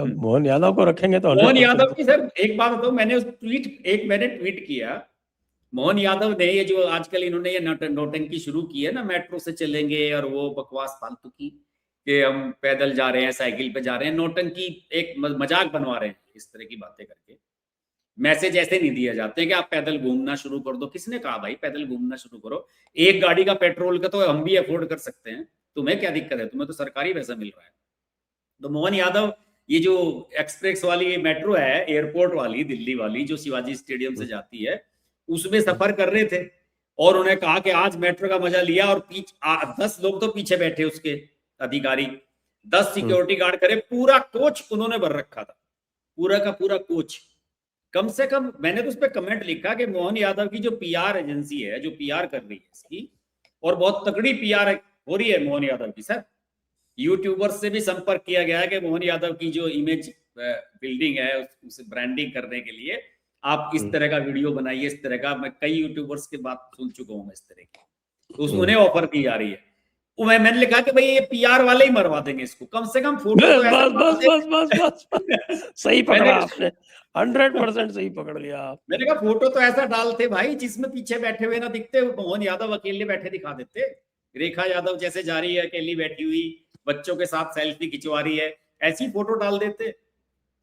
मोहन यादव को रखेंगे तो मोहन यादव की सर एक बात बताऊं, मैंने ट्वीट किया। मोहन यादव ने ये जो आजकल इन्होंने ये नौटंकी शुरू की है ना, मेट्रो से चलेंगे और वो बकवास फालतू की कि हम पैदल जा रहे हैं, साइकिल पे जा रहे हैं, नौटंकी एक मजाक बनवा रहे हैं इस तरह की बातें करके। मैसेज ऐसे नहीं दिए जाते हैं कि आप पैदल घूमना शुरू कर दो। किसने कहा भाई पैदल घूमना शुरू करो? एक गाड़ी का पेट्रोल का तो हम भी अफोर्ड कर सकते हैं, तुम्हें क्या दिक्कत है? तुम्हें तो सरकारी पैसा मिल रहा है। तो मोहन यादव ये जो एक्सप्रेस वाली मेट्रो है, एयरपोर्ट वाली, दिल्ली वाली, जो शिवाजी स्टेडियम से जाती है, उसमें सफर कर रहे थे और उन्हें कहा कि आज मेट्रो का मजा लिया, और 10 लोग तो पीछे बैठे, उसके अधिकारी 10 सिक्योरिटी गार्ड करे, पूरा कोच उन्होंने भर रखा था, पूरा का पूरा कोच। कम से कम मैंने तो उस पर कमेंट लिखा कि मोहन यादव की जो पीआर एजेंसी है, जो पीआर कर रही है इसकी, और बहुत तगड़ी पीआर हो रही है मोहन यादव की सर। यूट्यूबर्स से भी संपर्क किया गया है कि मोहन यादव की जो इमेज बिल्डिंग है उसे ब्रांडिंग करने के लिए आप इस तरह का वीडियो बनाइए, इस तरह का। मैं कई यूट्यूबर्स की बात सुन चुका हूं इस तरह की, तो उन्हें ऑफर की जा रही है। मैंने लिखा कि भाई ये पीआर वाले ही मरवा देंगे इसको, कम से कम फोटो तो ऐसा बस सही पकड़ा आपने, 100% सही पकड़ लिया आप। मैंने कहा फोटो तो ऐसा डालते भाई जिसमें पीछे बैठे हुए ना दिखते, मोहन यादव अकेले बैठे दिखा देते, रेखा यादव जैसे जा रही है अकेली बैठी हुई, बच्चों के साथ सेल्फी खिंचवा रही है, ऐसी फोटो डाल देते।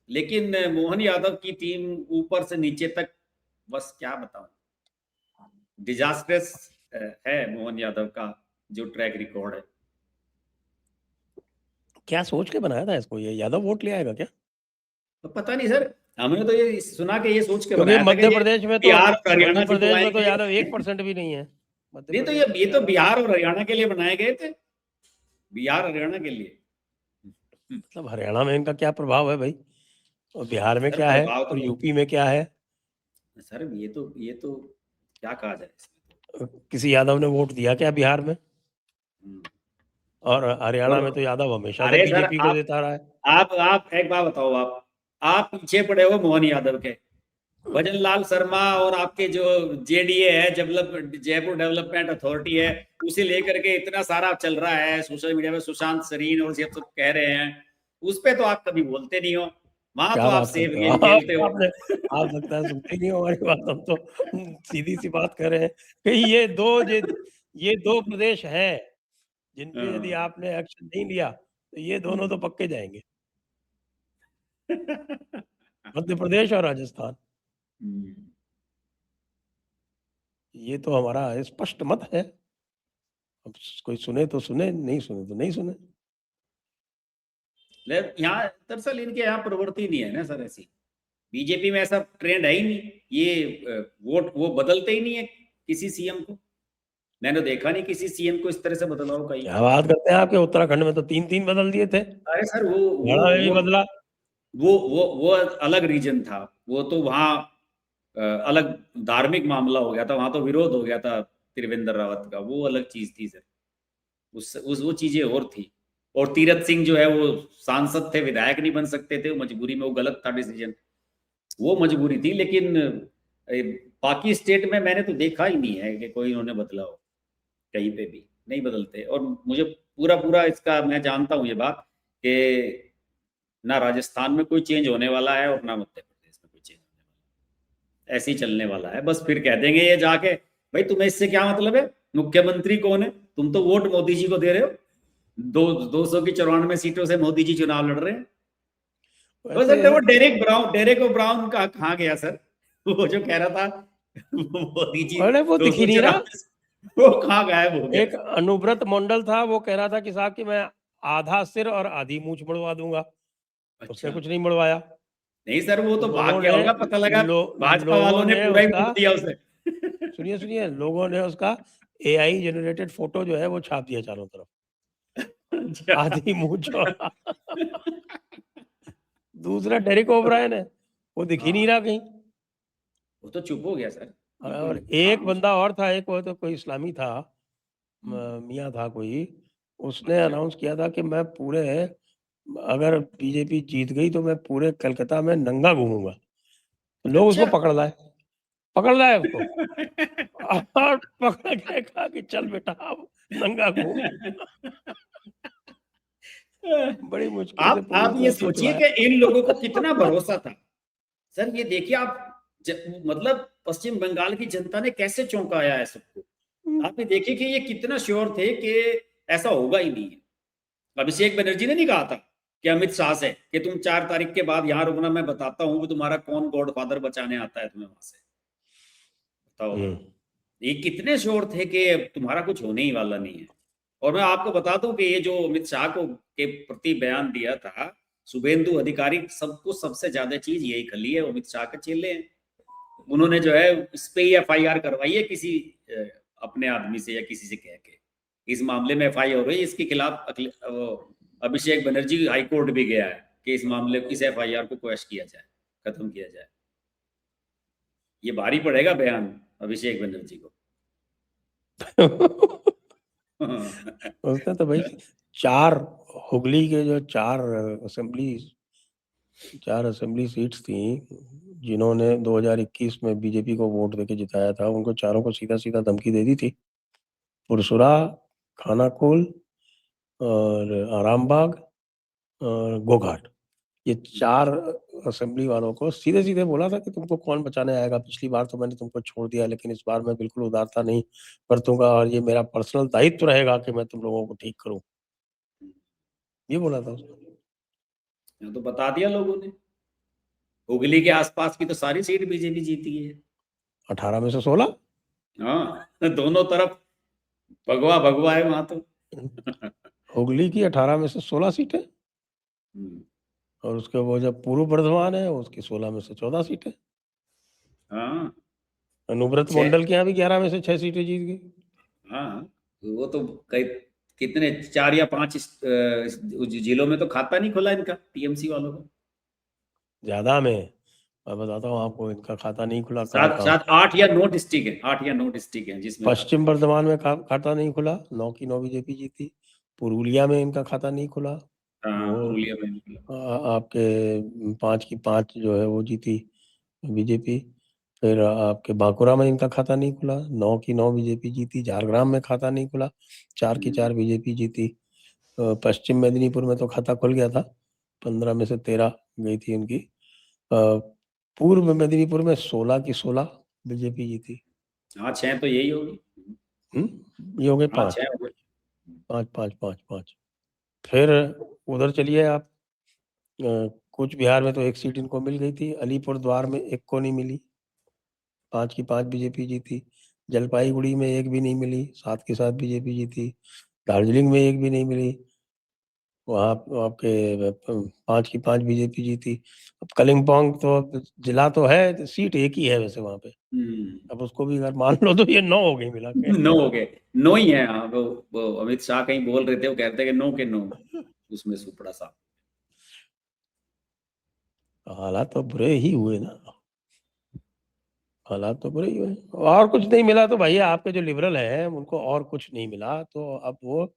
लेकिन मोहन यादव की टीम ऊपर से नीचे तक, बस क्या बताऊं, डिजास्टर्स है मोहन यादव का जो ट्रैक रिकॉर्ड है। क्या सोच के बनाया था इसको? ये यादव वोट ले आएगा क्या? तो पता नहीं सर, हमने तो ये सुना कि ये सोच के क्योंकि बनाया था मध्य प्रदेश में तो यादव 1% भी नहीं है। नहीं तो ये तो बिहार और हरियाणा के लिए बनाए गए थे, बिहार हरियाणा के लिए। मतलब हरियाणा में इनका क्या प्रभाव है भाई, और बिहार में क्या है, और यूपी में क्या है? सर ये तो क्या कहा जाए इसमें? किसी यादव ने वोट दिया क्या बिहार में? और हरियाणा में तो यादव हमेशा से बीजेपी को देता रहा है। आप एक बात बताओ, आप पीछे पड़े हो मोहन यादव के। भजन लाल शर्मा और आपके जो जेडीए है, जयपुर डेवलपमेंट अथॉरिटी है, उसे लेकर के इतना सारा चल रहा है सोशल मीडिया में, सुशांत सरीन और सब कह रहे हैं, उस पे तो आप कभी बोलते नहीं हो। वहां तो आप सेफ गेम खेलते हो। आप लगता है सुनते नहीं हो हमारी बात। हम तो सीधी सी बात कर रहे हैं कि ये दो प्रदेश हैं जिन पे यदि आपने एक्शन नहीं लिया तो ये दोनों तो पक्के जाएंगे, मध्य प्रदेश और राजस्थान। ये तो हमारा स्पष्ट मत है। अब कोई सुने तो सुने, नहीं सुने तो नहीं सुने। यहाँ दरअसल इनके यहाँ प्रवृत्ति नहीं है ना सर ऐसी, बीजेपी में ऐसा ट्रेंड है ही नहीं, ये वोट वो बदलते ही नहीं है किसी सीएम को। मैंने देखा नहीं किसी सीएम को इस तरह से बदला हो कहीं। क्या बात करते हैं, आपके उत्तराखंड में तो 3 बदल दिए थे। अरे सर वो बदला, वो अलग रीजन था, वो तो वहाँ अलग धार्मिक मामला हो गया था, वहां तो विरोध हो गया था त्रिवेंद्र रावत का, वो अलग चीज थी सर। वो चीजें और थी। और तीरथ सिंह जो है वो सांसद थे, विधायक नहीं बन सकते थे, वो मजबूरी में, वो गलत था डिसीजन, वो मजबूरी थी। लेकिन बाकी स्टेट में मैंने तो देखा ही नहीं है कि कोई इन्होंने बदला हो, कहीं पे भी नहीं बदलते। और मुझे पूरा पूरा इसका मैं जानता हूँ ये बात कि ना राजस्थान में कोई चेंज होने वाला है और ना मध्य प्रदेश में कोई चेंज होने वाला है, ऐसे ही चलने वाला है। बस फिर कह देंगे ये जाके, भाई तुम्हें इससे क्या मतलब है, मुख्यमंत्री कौन है, तुम तो वोट मोदी जी को दे रहे हो, 294 सीटों से मोदी जी चुनाव लड़ रहे हैं। तो सर वो डेरेक ओब्राउन का कहाँ गया सर, वो जो कह रहा था मोदी जी वो दिख ही नहीं रहा, वो कहाँ गायब हो गया। एक अनुव्रत मंडल था, वो कह रहा था कि साहब कि मैं आधा सिर और आधी मूंछ मुड़वा दूंगा। अच्छा। उसने कुछ नहीं मुड़वाया। नहीं सर वो तो भाग गया होगा, पता लगा भाजपा वालों ने पूरा ही वोट दिया उसे। सुनिए, लोगों ने उसका AI जनरेटेड फोटो जो है वो छाप दिया चारों तरफ, आधी मूंछ और दूसरा डेरेक ओब्रायन है, वो दिख ही नहीं रहा कहीं, वो तो चुप हो गया सर। और एक बंदा और था, एक वो तो कोई इस्लामी था, मियाँ था कोई, उसने अनाउंस किया था कि मैं पूरे, अगर बीजेपी जीत गई तो मैं पूरे कलकत्ता में नंगा घूमूंगा। तो लोग उसको पकड़ लाए उसको और पकड़ के कहा कि चल बेटा अब नंगा घूम। बड़ी मुश्किल से आप पुलिस ये ने सोचिए खिंचवाया। कि इन लोगों को कितना भरोसा था। सर ये देखिए आप, मतलब पश्चिम बंगाल की जनता ने कैसे चौंकाया है सबको। आप ये देखिए कि ये कितना श्योर थे कि ऐसा होगा ही नहीं है। अभिषेक बनर्जी ने नहीं कहा था कि अमित शाह से कि तुम 4 तारीख के बाद यहां रुकना, मैं बताता हूं कि तुम्हारा कौन गॉडफादर बचाने आता है तुम्हें वहां से, बताओ। ये कितने श्योर थे कि तुम्हारा कुछ होने ही वाला नहीं है। और मैं आपको बता दूं कि ये जो अमित शाह को के प्रति बयान दिया था शुभेंदु अधिकारी, सबको सबसे ज्यादा चीज यही खली है, अमित शाह के चेले हैं। उन्होंने जो है इस पे ही एफआईआर करवाई है किसी अपने आदमी से या किसी से कह के। इस मामले में एफआईआर हो रही है इसके खिलाफ। अभिषेक बनर्जी हाईकोर्ट भी गया है कि इस मामले, इस एफआईआर को क्वैश किया जाए, खत्म किया जाए। ये भारी पड़ेगा बयान अभिषेक बनर्जी को। उसने तो भाई 4 हुगली के जो 4 असेंबली सीट्स थी, जिन्होंने 2021 में बीजेपी को वोट देके जिताया था, उनको चारों को सीधा सीधा धमकी दे दी थी। पुरसुरा, खानाकुल और आरामबाग और गोघाट, ये 4 असेंबली वालों को सीधे सीधे बोला था कि तुमको कौन बचाने आएगा। पिछली बार तो मैंने तुमको छोड़ दिया, लेकिन इस बार मैं बिल्कुल उदारता नहीं बरतूंगा और ये मेरा पर्सनल दायित्व रहेगा कि मैं तुम लोगों को ठीक करूं। ये बोला था उसने। तो बता दिया लोगों ने। हुगली के आसपास की तो सारी सीट बीजेपी जीती है। 18 में से 16। हाँ, दोनों तरफ भगवा भगवा है वहां तो। हुगली की 18 में से 16 सीटें, और उसके वो जब पूर्व बर्धमान है उसकी 16 में से 14 सीटें। हाँ, अनुव्रत 6। मंडल के यहाँ भी 11 में से 6 सीटें जीत गई। हाँ, वो तो कई, कितने 4 या 5 जिलों में तो खाता नहीं खुला इनका, टीएमसी वालों का। ज्यादा में मैं बताता हूँ आपको, इनका खाता नहीं खुला कहाँ सात कहाँ। सात 8 या 9 डिस्ट्रिक्ट है, 8 या 9 डिस्ट्रिक्ट है जिसमें पश्चिम बर्धमान में खाता नहीं खुला, 9 की 9 बीजेपी जीती। पुरुलिया में इनका खाता नहीं खुला, हाँ, वो पुरुलिया में निकला। आपके 5 की 5 जो है वो जीती बीजेपी। फिर आपके बांकुरा में इनका खाता नहीं खुला, 9 की 9 बीजेपी जीती। झारग्राम में खाता नहीं खुला, 4 की 4 बीजेपी जीती। पश्चिम मेदिनीपुर में तो खाता खुल गया था, 15 में से 13 गई थी उनकी। पूर्व मेदिनीपुर में 16 की 16 बीजेपी जीती। हाँ, 6 तो यही होगी। ये हो गए हाँ, 5 6 हो गए। 5 5 5 5। फिर उधर चलिए आप, कूच बिहार में तो 1 सीट इनको मिल गई थी। अलीपुर द्वार में 1 को नहीं मिली, 5 की 5 बीजेपी जीती। जलपाईगुड़ी में 1 भी नहीं मिली, 7 की 7 बीजेपी जीती। दार्जिलिंग में 1 भी नहीं मिली, वहाँ आपके 5 की 5 बीजेपी जीती। अब कलिम्पोंग तो जिला तो है, सीट 1 ही है वैसे वहाँ पे। अब उसको भी अगर मान लो तो ये 9 हो गई मिला के। 9 हो गए, 9 ही है। हाँ, वो अमित शाह कहीं बोल रहे थे, वो कहते हैं कि 9 के 9 उसमें सुपड़ा सा। हालात तो बुरे ही हुए ना, हालात तो बुरे ही हुए। और कुछ नहीं मिला तो भैया आपके जो लिबरल हैं उनको और कुछ नहीं मिला, तो अब वो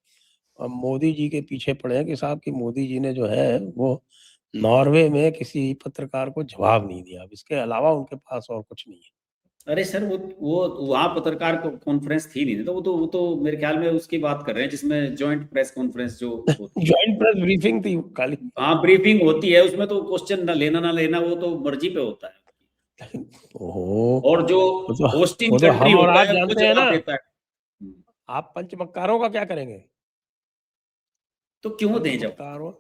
मोदी जी के पीछे पड़े हैं कि साहब कि मोदी जी ने जो है वो नॉर्वे में किसी पत्रकार को जवाब नहीं दिया। अब इसके अलावा उनके पास और कुछ नहीं है। अरे सर, वो वहाँ पत्रकार कॉन्फ्रेंस थी नहीं, तो वो तो मेरे ख्याल में उसकी बात कर रहे हैं जिसमें जॉइंट प्रेस कॉन्फ्रेंस जो होती है। ज्वाइंट प्रेस ब्रीफिंग थी काली। हाँ, ब्रीफिंग होती है, उसमें तो क्वेश्चन ना लेना वो तो मर्जी पे होता है। ओहो, और जो होस्टिंग वो तो कंट्री हम और होता आप है वो जानते हैं ना। जवाब देता है। आप पंचमक्कारों का क्या करेंगे? तो क्यों दें जब पंचमक्कारों,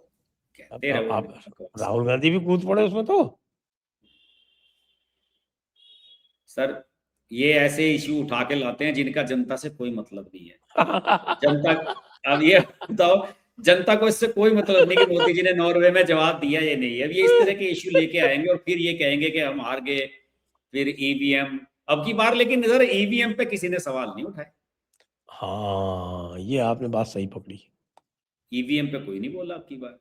कहते रहो आप बकवास। राहुल गांधी भी कूद पड़े उसमें तो। सर, ये ऐसे इश्यू उठा के लाते हैं जिनका जनता से कोई मतलब नहीं है। जनता, अब ये बताओ, जनता को इससे कोई मतलब नहीं कि मोदी जी ने नॉर्वे में जवाब दिया या नहीं। अब ये इस तरह के इश्यू लेके आएंगे और फिर ये कहेंगे कि हम हार गए, फिर ईवीएम। अब की बार लेकिन इधर ईवीएम पे किसी ने सवाल नहीं उठाए। हाँ, ये आपने बात सही पकड़ी, ईवीएम पे कोई नहीं बोला अब की बार।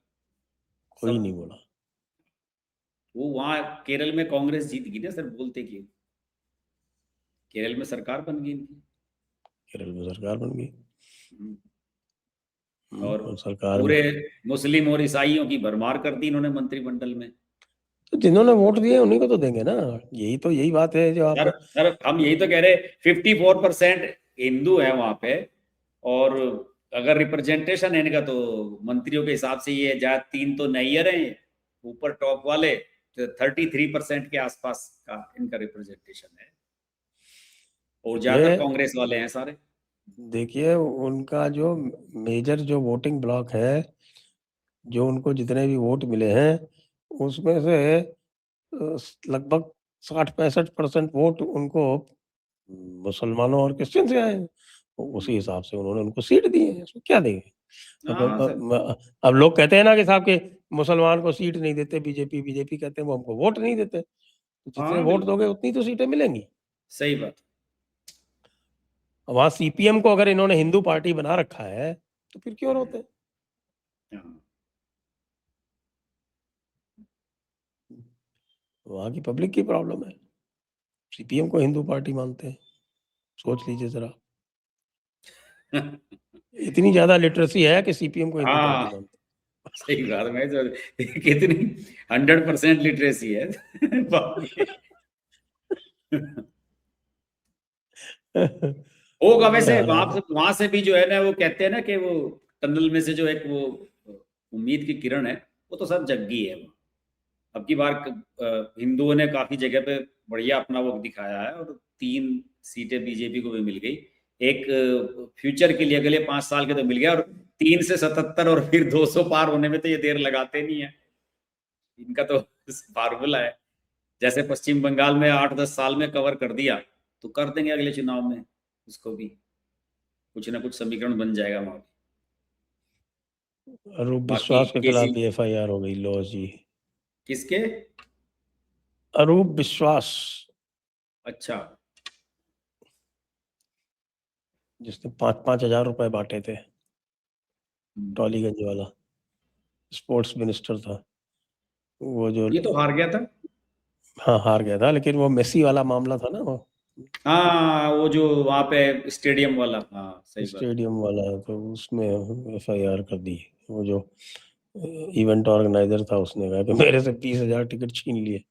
कोई सब, नहीं बोला। वो वहां केरल में कांग्रेस जीत गई ना सर, बोलते क्यों? केरल में सरकार बन गई इनकी। केरल में सरकार बन गई। और सरकार में पूरे मुस्लिम और ईसाइयों की भरमार कर दी इन्होंने मंत्रिमंडल में। तो जिन्होंने वोट दिए उन्हीं को तो देंगे ना। यही बात है जो सर आप। सर हम यही तो कह रहे, 54% हिंदू है वहां पे, और अगर रिप्रेजेंटेशन है इनका तो मंत्रियों के हिसाब से ये जा 3 तो नैयर हैं, ऊपर टॉप वाले 33% के आसपास का इनका रिप्रेजेंटेशन है, और ज्यादातर कांग्रेस वाले हैं सारे। देखिए उनका जो मेजर जो वोटिंग ब्लॉक है, जो उनको जितने भी वोट मिले हैं, उसमें से लगभग 60-65% वोट उनको मुसलमानों और क्रिश्चियन से आए हैं। उसी हिसाब से उन्होंने उनको सीट दी है, इसमें क्या देंगे? अब लोग कहते हैं ना कि साहब के मुसलमान को सीट नहीं देते बीजेपी कहते हैं वो हमको वोट नहीं देते, तो जितने वोट दोगे उतनी तो सीटें मिलेंगी। सही बात। वहां सीपीएम को अगर इन्होंने हिंदू पार्टी बना रखा है तो फिर क्यों रोते हैं? वहां की पब्लिक की प्रॉब्लम है, सीपीएम को हिंदू पार्टी मानते हैं। सोच लीजिए जरा, इतनी ज्यादा लिटरेसी है कि सीपीएम को हिंदू पार्टी मानते हैं। सही बात। मैं तो कितनी 100% लिटरेसी है। होगा वैसे, वहां से भी जो है ना, वो कहते हैं ना कि वो टनल में से जो एक वो उम्मीद की किरण है, वो तो सब जग गई है। अब की बार हिंदुओं ने काफी जगह पे बढ़िया अपना वो दिखाया है, और 3 सीटें बीजेपी को भी मिल गई। एक फ्यूचर के लिए अगले 5 साल के तो मिल गया, और 3 से 77 और फिर 200 पार होने में तो ये देर लगाते नहीं है, इनका तो फार्मूला है। जैसे पश्चिम बंगाल में 8-10 साल में कवर कर दिया, तो कर देंगे अगले चुनाव में उसको भी, कुछ ना कुछ समीकरण बन जाएगा वहां। अरूप विश्वास के खिलाफ भी एफआईआर हो गई। लो जी। किसके? अरूप विश्वास। अच्छा। जिसने 5-5 हजार रुपए बांटे थे, टॉलीगंज वाला, स्पोर्ट्स मिनिस्टर था वो, जो ये तो हार गया था। हाँ हार गया था, लेकिन वो मेसी वाला मामला था ना वो। हाँ, वो जो वहां पे स्टेडियम वाला। हाँ सही बात। स्टेडियम वाला, तो उसमें एफआईआर कर दी। वो जो इवेंट ऑर्गेनाइजर था उसने कहा कि मेरे से 20,000 टिकट छीन लिए।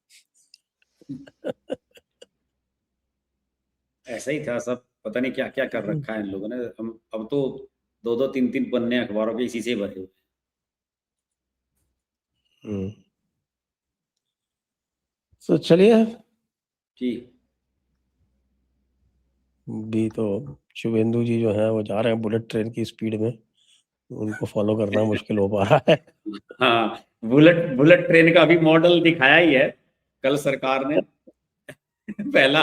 ऐसा ही था सब, पता नहीं क्या क्या कर रखा है इन लोगों ने। अब तो 2-2 3-3 पन्ने अखबारों के इसी से भरे हुए। तो चलिए, ठीक। भी तो शुभेंदु जी जो है वो जा रहे हैं बुलेट ट्रेन की स्पीड में, उनको फॉलो करना मुश्किल हो पा रहा है। हाँ, बुलेट ट्रेन का भी मॉडल दिखाया ही है कल सरकार ने। पहला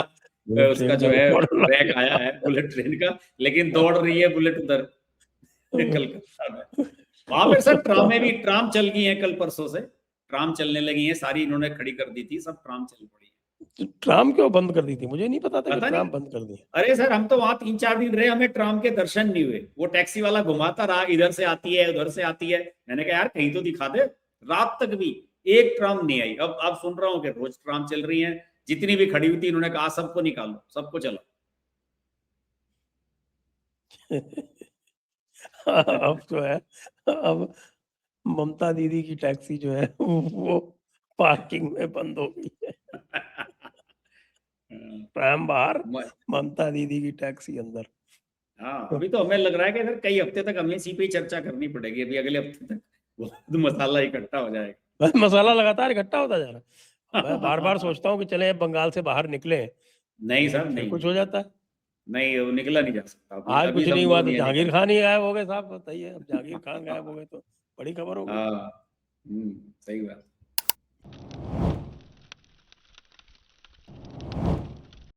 उसका जो है ट्रैक आया है बुलेट ट्रेन का, लेकिन दौड़ रही है बुलेट उधर कलकत्ता में। वहां पर सर ट्राम चल गई है, कल परसों से ट्राम चलने लगी है सारी, इन्होंने खड़ी कर दी थी, सब ट्राम चल पड़ी है। ट्राम क्यों बंद कर दी थी? मुझे नहीं पता था कि ट्राम बंद कर दी। अरे सर, हम तो वहां 3-4 दिन रहे, हमें ट्राम के दर्शन नहीं हुए। वो टैक्सी वाला घुमाता रहा, इधर से आती है उधर से आती है। मैंने कहा यार कहीं तो दिखा दे। रात तक भी एक ट्राम नहीं आई। अब सुन रहा हूँ कि रोज ट्राम चल रही है, जितनी भी खड़ी हुई थी इन्होंने कहा सबको निकालो, सबको चलो। अब जो है, अब ममता दीदी की टैक्सी जो है वो पार्किंग में बंद हो गई है। ट्राम बाहर, ममता दीदी की टैक्सी अंदर। हाँ, अभी तो हमें लग रहा है कि सर कई हफ्ते तक हमें इसी पे ही चर्चा करनी पड़ेगी। अभी अगले हफ्ते तक बहुत मसाला इकट्ठा हो जाएगा। मसाला लगातार इकट्ठा होता जा रहा है। मैं बार बार सोचता हूँ कि चले बंगाल से बाहर निकले, नहीं सर फिर नहीं, कुछ हो जाता है। नहीं वो निकला नहीं जा सकता। आज कुछ नहीं हुआ तो जहांगीर खान ही गायब हो गए साहब, बताइए। अब जहांगीर खान गायब हो गए तो बड़ी खबर हो गई। हाँ, सही बात।